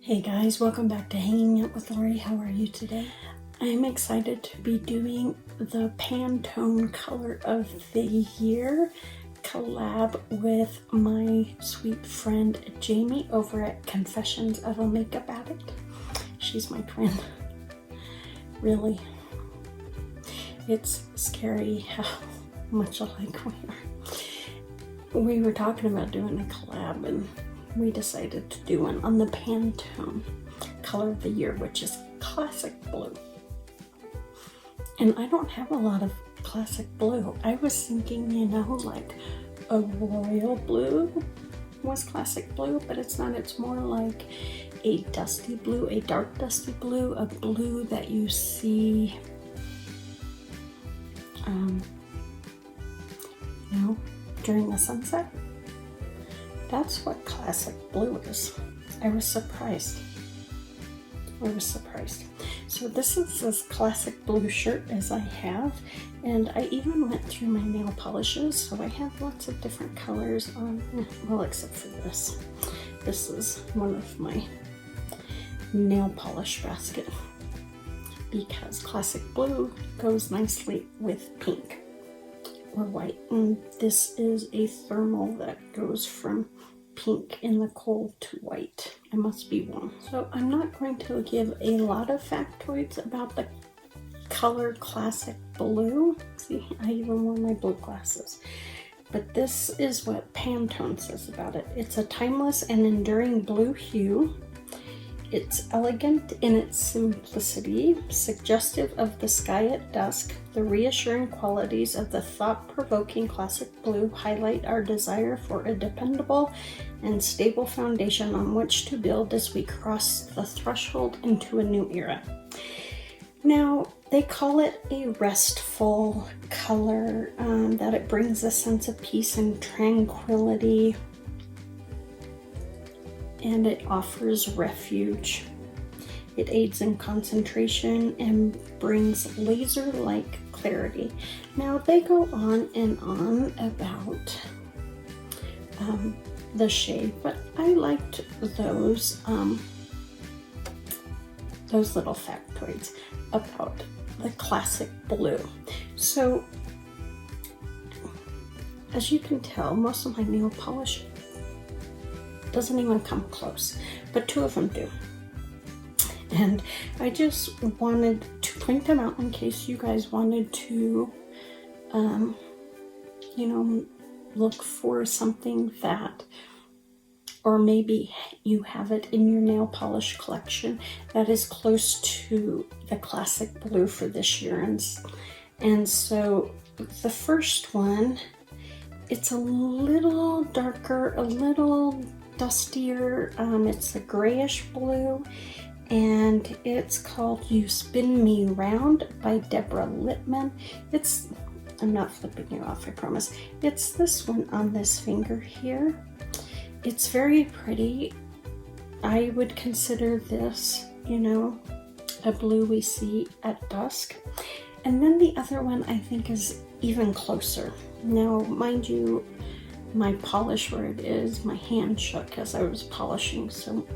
Hey guys, welcome back to Hanging Out with Lori. How are you today? I'm excited to be doing the Pantone Color of the Year collab with my sweet friend Jammie over at Confessions of a Makeup Addict. She's my twin. Really. It's scary how much alike we are. We were talking about doing a collab and we decided to do one on the Pantone Color of the Year, which is classic blue. And I don't have a lot of classic blue. I was thinking, you know, like a royal blue was classic blue, but it's not. It's more like a dusty blue, a dark dusty blue, a blue that you see, you know, during the sunset. That's what classic blue is. I was surprised. So this is as classic blue shirt as I have, and I even went through my nail polishes, so I have lots of different colors on, well, except for this. This is one of my nail polish basket because classic blue goes nicely with pink or white, and this is a thermal that goes from pink in the cold to white. It must be warm. So I'm not going to give a lot of factoids about the color classic blue. See, I even wore my blue glasses. But this is what Pantone says about it. It's a timeless and enduring blue hue. It's elegant in its simplicity, suggestive of the sky at dusk. The reassuring qualities of the thought-provoking classic blue highlight our desire for a dependable and stable foundation on which to build as we cross the threshold into a new era. Now, they call it a restful color, that it brings a sense of peace and tranquility, and it offers refuge. It aids in concentration and brings laser-like clarity. Now they go on and on about the shade, but I liked those little factoids about the classic blue. So as you can tell, most of my nail polish doesn't even come close, but two of them do. And I just wanted to point them out in case you guys wanted to, you know, look for something that, or maybe you have it in your nail polish collection that is close to the classic blue for this year. And so the first one, it's a little darker, a little dustier. It's a grayish blue, and it's called You Spin Me Round by Deborah Lippman. I'm not flipping you off, I promise. It's this one on this finger here. It's very pretty. I would consider this, you know, a blue we see at dusk. And then the other one I think is even closer. Now, mind you, my polish where it is, my hand shook as I was polishing, so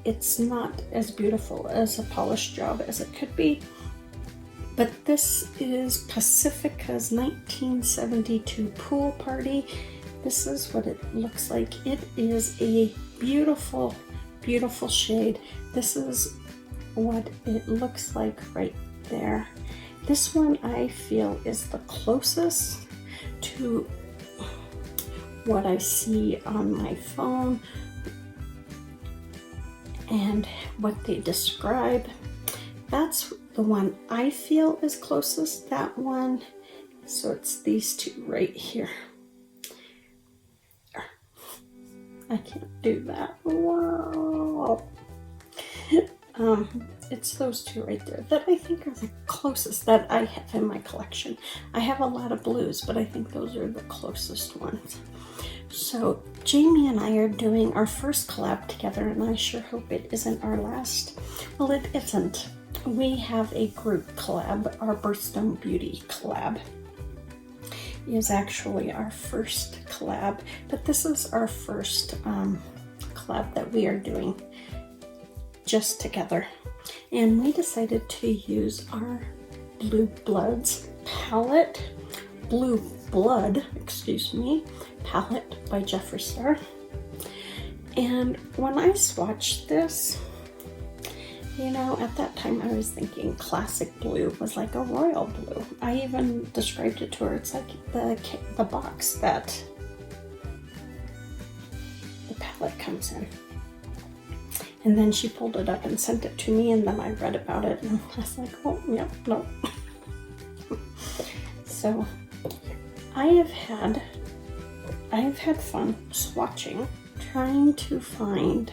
it's not as beautiful as a polish job as it could be. But this is Pacifica's 1972 Pool Party. This is what it looks like. It is a beautiful, beautiful shade. This is what it looks like right there. This one I feel is the closest to what I see on my phone and what they describe. That's the one I feel is closest, that one. So it's these two right here. I can't do that. Wow. It's those two right there that I think are the closest that I have in my collection. I have a lot of blues, but I think those are the closest ones. So Jammie and I are doing our first collab together, and I sure hope it isn't our last. Well, it isn't. We have a group collab. Our Ulta Beauty collab is actually our first collab, but this is our first collab that we are doing just together. And we decided to use our Blue Bloods palette, Blue Blood, excuse me, palette by Jeffree Star. And when I swatched this, you know, at that time I was thinking classic blue was like a royal blue. I even described it to her. It's like the box that the palette comes in. And then she pulled it up and sent it to me, and then I read about it and I was like, oh, yep, no. So I've had fun swatching, trying to find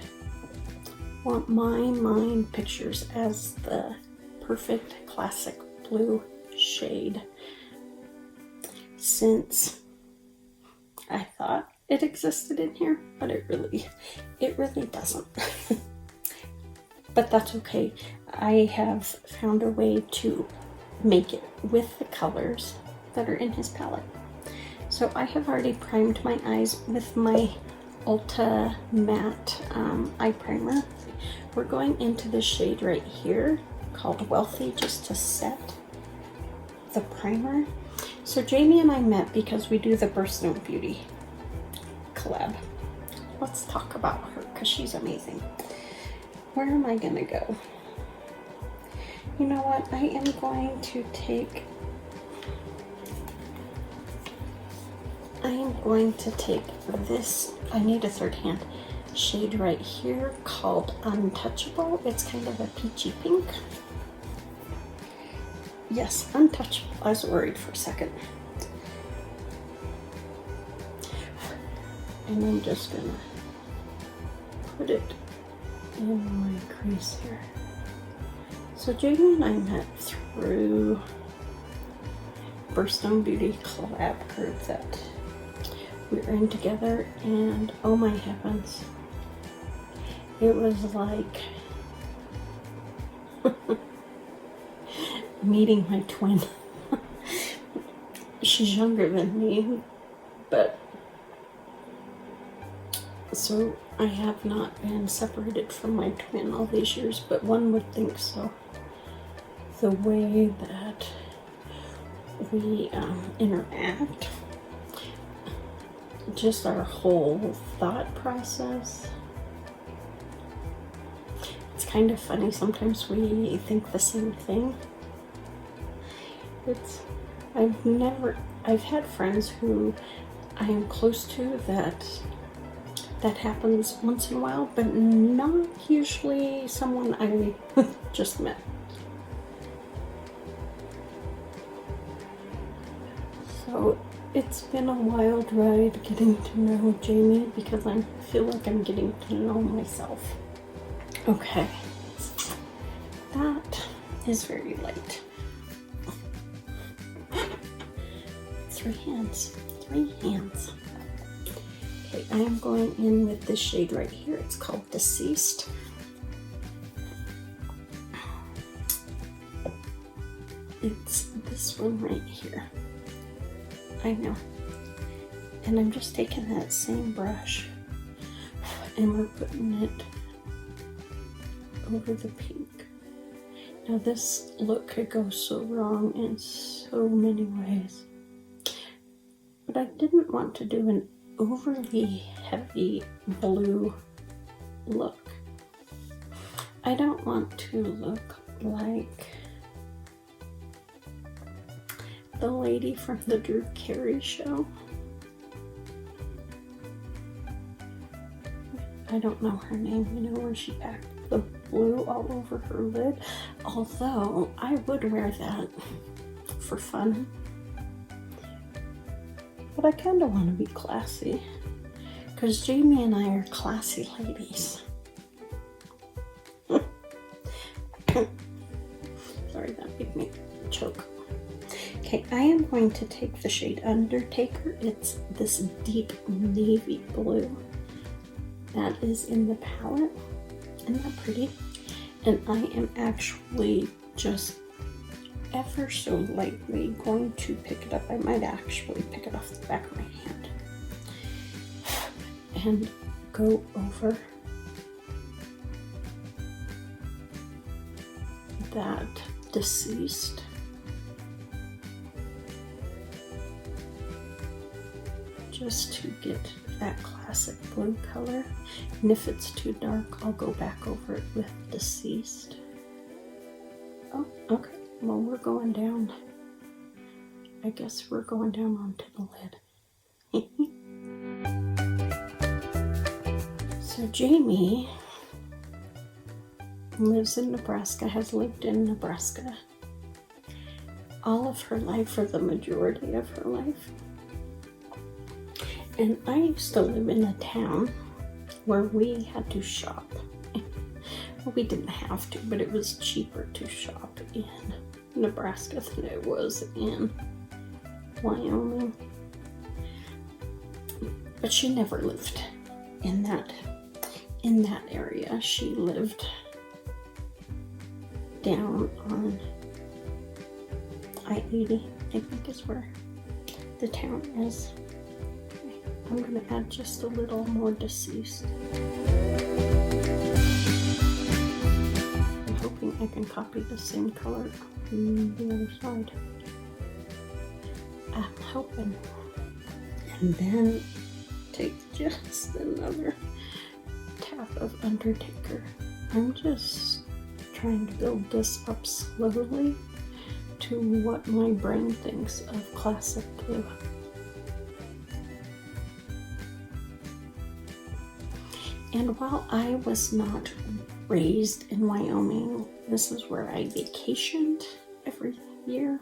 what my mind pictures as the perfect classic blue shade, since I thought it existed in here, but it really doesn't. But that's okay. I have found a way to make it with the colors that are in his palette. So I have already primed my eyes with my Ulta Matte eye primer. We're going into the shade right here called Wealthy, just to set the primer. So Jammie and I met because we do the Ptkoonn Beauty collab. Let's talk about her because she's amazing. Where am I gonna go? You know what? I am going to take this, I need a third hand, shade right here called Untouchable. It's kind of a peachy pink. Yes, Untouchable. I was worried for a second. And I'm just gonna put it in my crease here. So Jammie and I met through Ptkoonn Beauty collab group that we were in together, and oh my heavens, it was like meeting my twin. She's younger than me, but so I have not been separated from my twin all these years, but one would think so. The way that we interact, just our whole thought process. It's kind of funny, sometimes we think the same thing. I've had friends who I am close to that happens once in a while, but not usually someone I just met. So it's been a wild ride getting to know Jammie because I feel like I'm getting to know myself. Okay, that is very light. 3 hands. Okay, I am going in with this shade right here. It's called Deceased. It's this one right here. I know. And I'm just taking that same brush and we're putting it over the pink. Now this look could go so wrong in so many ways. But I didn't want to do an overly heavy blue look. I don't want to look like the lady from the Drew Carey show. I don't know her name, you know, where she packed the blue all over her lid. Although I would wear that for fun. But I kind of want to be classy, because Jammie and I are classy ladies. Sorry, that made me choke. Okay, I am going to take the shade Undertaker. It's this deep navy blue that is in the palette. Isn't that pretty? And I am actually just ever so lightly going to pick it up. I might actually pick it off the back of my hand and go over that Deceased. Just to get that classic blue color. And if it's too dark, I'll go back over it with Deceased. Oh, okay. Well, we're going down. I guess we're going down onto the lid. So Jammie lives in Nebraska, has lived in Nebraska all of her life, or the majority of her life. And I used to live in a town where we had to shop. Well, we didn't have to, but it was cheaper to shop in Nebraska than it was in Wyoming. But she never lived in that area. She lived down on I-80, I think is where the town is. Okay, I'm gonna add just a little more Deceased. I'm hoping I can copy the same color on the other side. I'm hoping. And then take just another tap of Undertaker. I'm just trying to build this up slowly to what my brain thinks of classic blue. And while I was not raised in Wyoming, this is where I vacationed every year.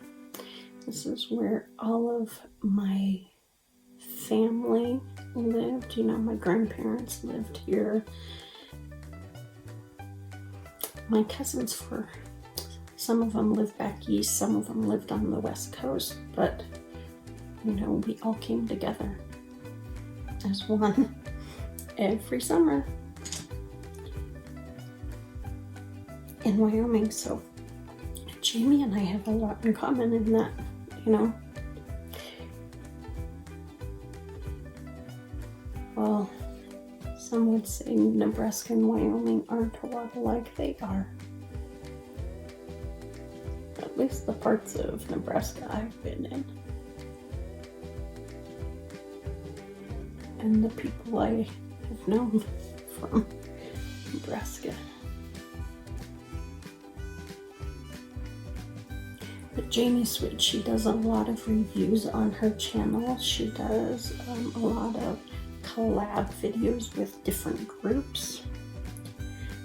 This is where all of my family lived. You know, my grandparents lived here. My cousins, for some of them lived back east, some of them lived on the west coast, but you know, we all came together as one every summer in Wyoming. So Jammie and I have a lot in common in that, you know, well, some would say Nebraska and Wyoming aren't a lot alike. They are. At least the parts of Nebraska I've been in. And the people I have known from Nebraska. But Jammie's sweet. She does a lot of reviews on her channel. She does a lot of collab videos with different groups.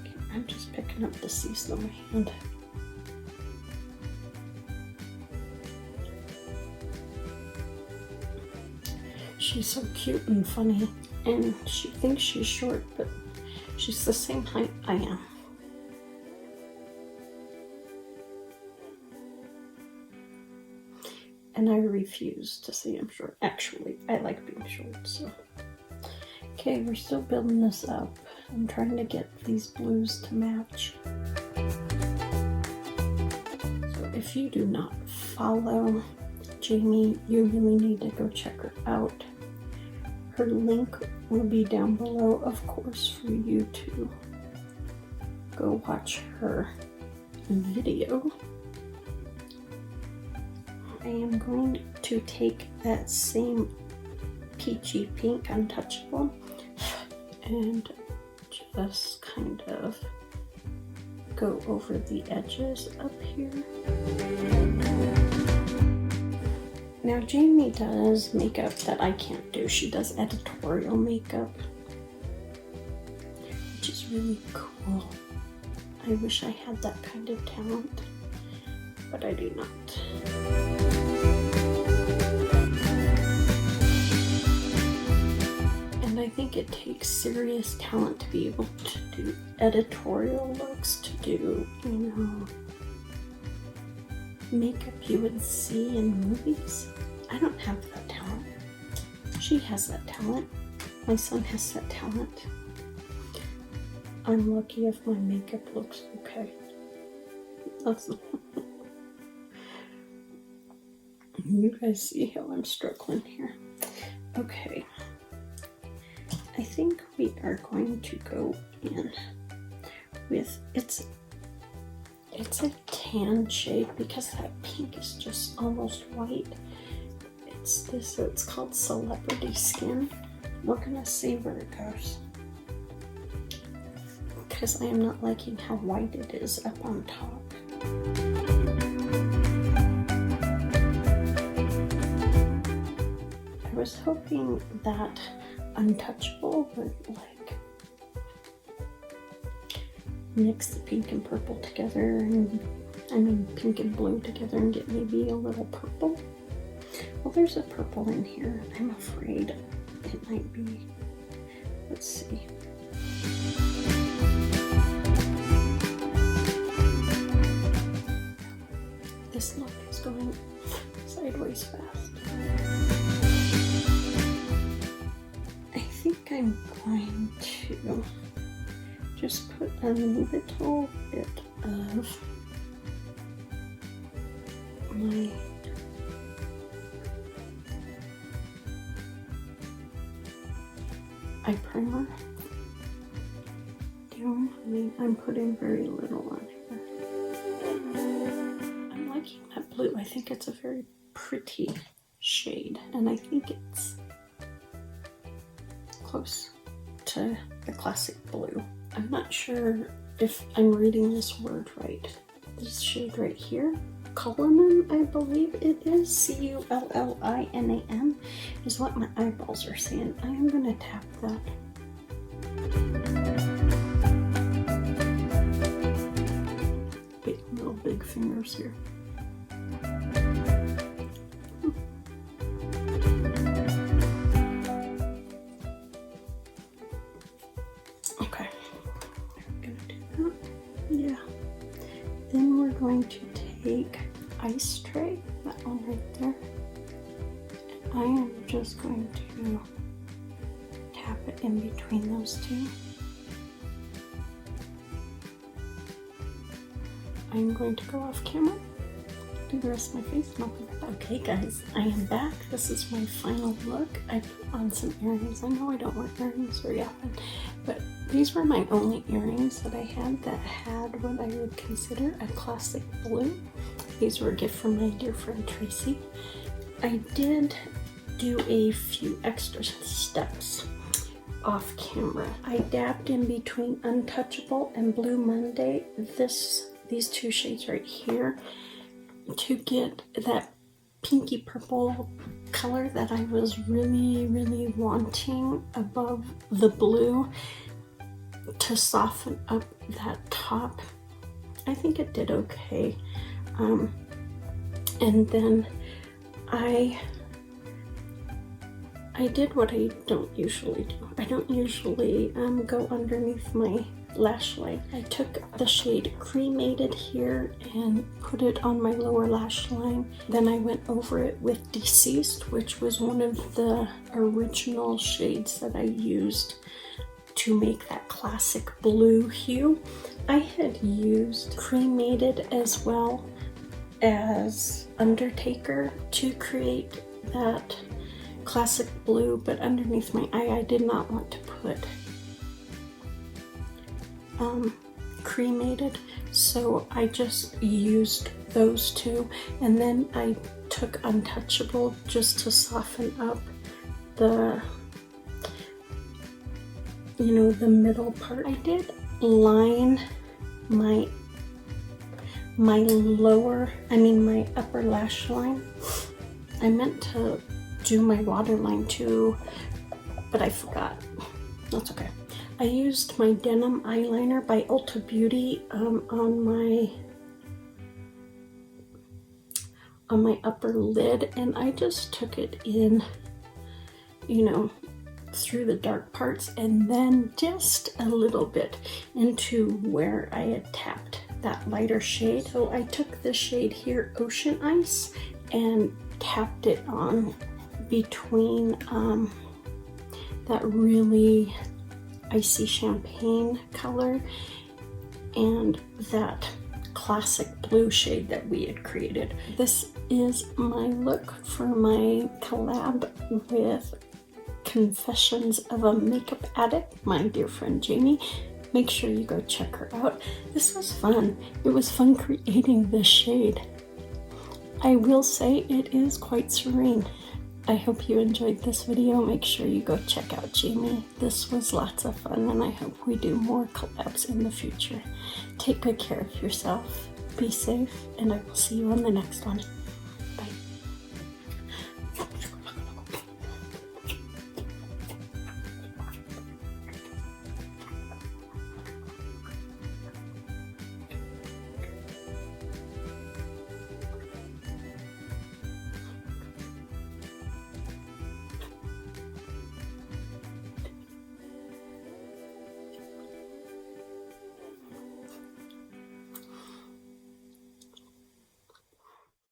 Okay, I'm just picking up Deceased on my hand. She's so cute and funny, and she thinks she's short, but she's the same height I am. And I refuse to say I'm short. Actually, I like being short, so. Okay, we're still building this up. I'm trying to get these blues to match. So if you do not follow Jammie, you really need to go check her out. Her link will be down below, of course, for you to go watch her video. I am going to take that same peachy pink Untouchable and just kind of go over the edges up here. Now Jammie does makeup that I can't do. She does editorial makeup, which is really cool. I wish I had that kind of talent, but I do not. And I think it takes serious talent to be able to do editorial looks, to do, you know, makeup you would see in movies. I don't have that talent. She has that talent. My son has that talent. I'm lucky if my makeup looks okay. That's you guys see how I'm struggling here. Okay. I think we are going to go in with It's a tan shade because that pink is just almost white. It's called Celebrity Skin. We're gonna see where it goes, because I am not liking how white it is up on top. I was hoping that Untouchable would like mix the pink and purple together, and I mean pink and blue together, and get maybe a little purple. Well, there's a purple in here. I'm afraid it might be. Let's see. This look is going sideways fast. I think I'm going to just put a little bit of my eye primer down. I mean, I'm putting very little on here. I'm liking that blue. I think it's a very pretty shade, and I think it's close to the classic blue. I'm not sure if I'm reading this word right. This shade right here, Cullinan, I believe it is, Cullinan, is what my eyeballs are saying. I am going to tap that. Little big fingers here. Okay, I'm going to do that. Yeah. Then we're going to take Ice Tray, that one right there. I am just going to tap it in between those two. I'm going to go off camera, do the rest of my face, and I'll be right back. Okay guys, I am back. This is my final look. I put on some earrings. I know I don't wear earrings very often, but these were my only earrings that I had that had what I would consider a classic blue. These were a gift from my dear friend Tracy. I did do a few extra steps off camera. I dabbed in between Untouchable and Blue Monday, these two shades right here, to get that pinky purple color that I was really wanting above the blue to soften up that top. I think it did okay. And then I did what I don't usually do. I don't usually go underneath my lash line. I took the shade Cremated here and put it on my lower lash line. Then I went over it with Deceased, which was one of the original shades that I used to make that classic blue hue. I had used Cremated as well as Undertaker to create that classic blue, but underneath my eye I did not want to put Cremated, so I just used those two, and then I took Untouchable just to soften up the, you know, the middle part. I did line my upper lash line. I meant to do my waterline too, but I forgot. That's okay. I used my Denim eyeliner by Ulta Beauty on my upper lid, and I just took it in, you know, through the dark parts, and then just a little bit into where I had tapped that lighter shade. So I took this shade here, Ocean Ice, and tapped it on between that really icy champagne color and that classic blue shade that we had created. This is my look for my collab with Confessions of a Makeup Addict, my dear friend Jammie. make sure you go check her out. This was fun. It was fun creating this shade. I will say it is quite serene. I hope you enjoyed this video. Make sure you go check out Jammie. This was lots of fun, and I hope we do more collabs in the future. Take good care of yourself. Be safe, and I will see you on the next one.